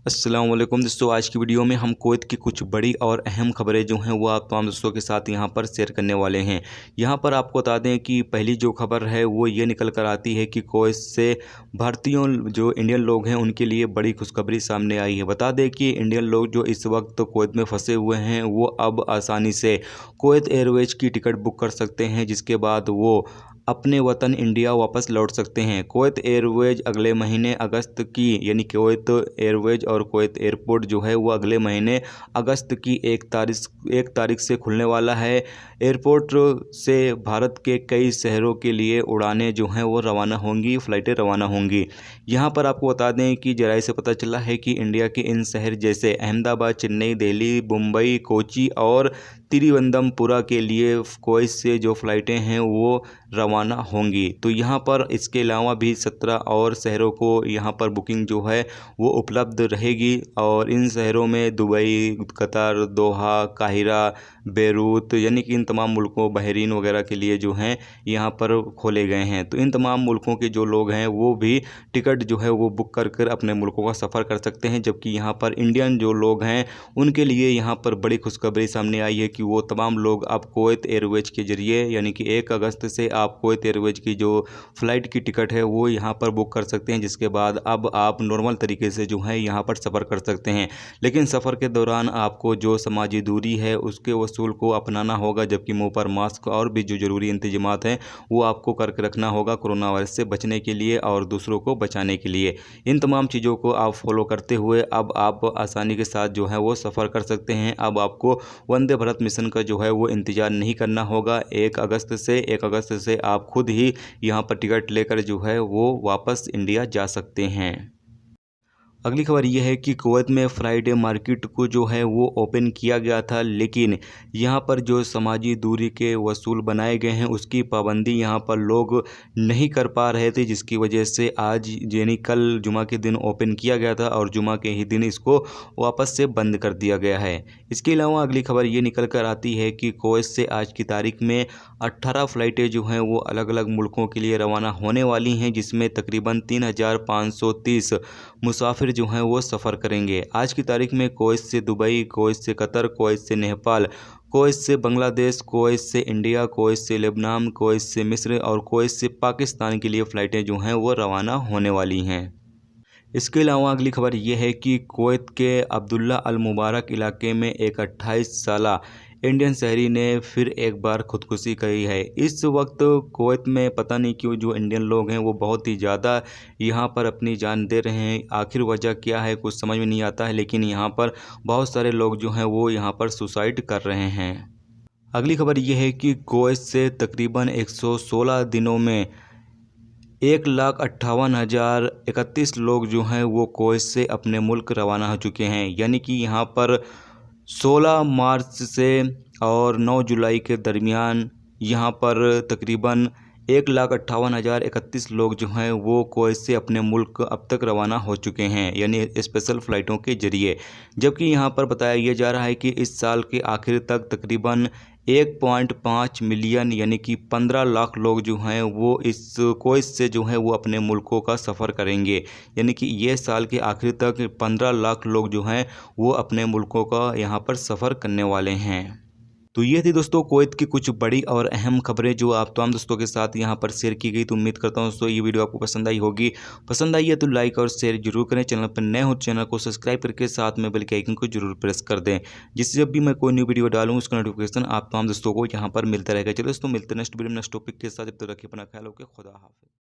अस्सलाम वालेकुम दोस्तों, आज की वीडियो में हम कुवैत की कुछ बड़ी और अहम खबरें जो हैं वो आप तमाम दोस्तों के साथ यहां पर शेयर करने वाले हैं। यहां पर आपको बता दें कि पहली जो खबर है वो ये निकल कर आती है कि कुवैत से भारतीयों जो इंडियन लोग हैं उनके लिए बड़ी खुशखबरी सामने आई है। बता दें कि इंडियन लोग जो इस वक्त कुवैत में फंसे हुए हैं वो अब आसानी से कुवैत एयरवेज की टिकट बुक कर सकते हैं, जिसके बाद वो अपने वतन इंडिया वापस लौट सकते हैं। कुवैत एयरवेज अगले महीने अगस्त की यानी कुवैत एयरवेज और कुवैत एयरपोर्ट जो है वो अगले महीने अगस्त की एक तारीख से खुलने वाला है। एयरपोर्ट से भारत के कई शहरों के लिए उड़ानें जो हैं वो रवाना होंगी, फ़्लाइटें रवाना होंगी। यहाँ पर आपको बता दें कि जराये से पता चला है कि इंडिया के इन शहर जैसे अहमदाबाद, चेन्नई, दिल्ली, मुंबई, कोची और तिरुवनंतपुरम के लिए कुवैत से जो फ़्लाइटें हैं वो रवाना होंगी। तो यहाँ पर इसके अलावा भी 17 और शहरों को यहाँ पर बुकिंग जो है वो उपलब्ध रहेगी और इन शहरों में दुबई, कतर, दोहा, काहिरा, बेरूत यानी कि इन तमाम मुल्कों, बहरीन वगैरह के लिए जो हैं यहाँ पर खोले गए हैं। तो इन तमाम मुल्कों के जो लोग हैं वो भी टिकट जो है वो बुक कर अपने मुल्कों का सफ़र कर सकते हैं, जबकि यहाँ पर इंडियन जो लोग हैं उनके लिए यहाँ पर बड़ी खुशखबरी सामने आई है कि वो तमाम लोग अब कुवैत एयरवेज के ज़रिए यानी कि 1 अगस्त से आप कुवैत एयरवेज की जो फ़्लाइट की टिकट है वो यहाँ पर बुक कर सकते हैं, जिसके बाद अब आप नॉर्मल तरीके से जो है यहाँ पर सफ़र कर सकते हैं। लेकिन सफ़र के दौरान आपको जो समाजी दूरी है उसके उसूल को अपनाना होगा, जबकि मुँह पर मास्क और भी जो ज़रूरी इंतजामात हैं वो आपको करके रखना होगा कोरोना वायरस से बचने के लिए और दूसरों को बचाने के लिए। इन तमाम चीज़ों को आप फॉलो करते हुए अब आप आसानी के साथ जो है वो सफ़र कर सकते हैं। अब आपको वंदे भारत मिशन का जो है वो इंतज़ार नहीं करना होगा। 1 अगस्त से आप खुद ही यहाँ पर टिकट लेकर जो है वो वापस इंडिया जा सकते हैं। अगली खबर यह है कि कुवैत में फ्राइडे मार्केट को जो है वो ओपन किया गया था, लेकिन यहाँ पर जो समाजी दूरी के वसूल बनाए गए हैं उसकी पाबंदी यहाँ पर लोग नहीं कर पा रहे थे, जिसकी वजह से आज यानी कल जुमा के दिन ओपन किया गया था और जुमा के ही दिन इसको वापस से बंद कर दिया गया है। इसके अलावा अगली खबर ये निकल कर आती है कि कुवैत से आज की तारीख में 18 फ़्लाइटें जो हैं वो अलग अलग मुल्कों के लिए रवाना होने वाली हैं, जिसमें तकरीबन 3530 मुसाफिर जो हैं वो सफ़र करेंगे। आज की तारीख में कुवैत से दुबई, कुवैत से कतर, कुवैत से नेपाल, कुवैत से बांग्लादेश, कुवैत से इंडिया, कुवैत से लेबनान, कुवैत से मिस्र और कुवैत से पाकिस्तान के लिए फ़्लाइटें जो हैं वो रवाना होने वाली हैं। इसके अलावा अगली खबर यह है कि कुवैत के अब्दुल्ला अल मुबारक इलाके में एक 28 साला इंडियन शहरी ने फिर एक बार खुदकुशी करी है। इस वक्त कुवैत में पता नहीं क्यों जो इंडियन लोग हैं वो बहुत ही ज़्यादा यहाँ पर अपनी जान दे रहे हैं। आखिर वजह क्या है कुछ समझ में नहीं आता है, लेकिन यहाँ पर बहुत सारे लोग जो हैं वो यहाँ पर सुसाइड कर रहे हैं। अगली खबर यह है कि कुवैत से तकरीबन 116 दिनों में 1,58,031 लोग जो हैं वो कुवैत से अपने मुल्क रवाना हो चुके हैं। यानी कि यहाँ पर 16 मार्च से और 9 जुलाई के दरमियान यहाँ पर तकरीबन 1,58,031 लोग जो हैं वो कुवैत से अपने मुल्क अब तक रवाना हो चुके हैं, यानी स्पेशल फ़्लाइटों के ज़रिए। जबकि यहाँ पर बताया यह जा रहा है कि इस साल के आखिर तक तकरीबन 1.5 मिलियन यानी कि 15 लाख लोग जो हैं वो इस कुवैत से जो है वो अपने मुल्कों का सफ़र करेंगे। यानी कि ये साल के आखिर तक 15 लाख लोग जो हैं वो अपने मुल्कों का यहाँ पर सफ़र करने वाले हैं। तो ये थी दोस्तों कुवैत की कुछ बड़ी और अहम खबरें जो आप तमाम दोस्तों के साथ यहाँ पर शेयर की गई। तो उम्मीद करता हूँ दोस्तों ये वीडियो आपको पसंद आई होगी। पसंद आई है तो लाइक और शेयर जरूर करें। चैनल पर नए हो चैनल को सब्सक्राइब करके साथ में बेल के आइकन को जरूर प्रेस कर दें, जिससे जब भी मैं कोई न्यू वीडियो डालूँ उसका नोटिफिकेशन आप तमाम दोस्तों को यहाँ पर मिलता रहेगा। चलो दोस्तों मिलते हैं नेक्स्ट वीडियो में नेक्स्ट टॉपिक के साथ। जब तक रखिए अपना ख्याल, ओके, खुदा हाफिज़।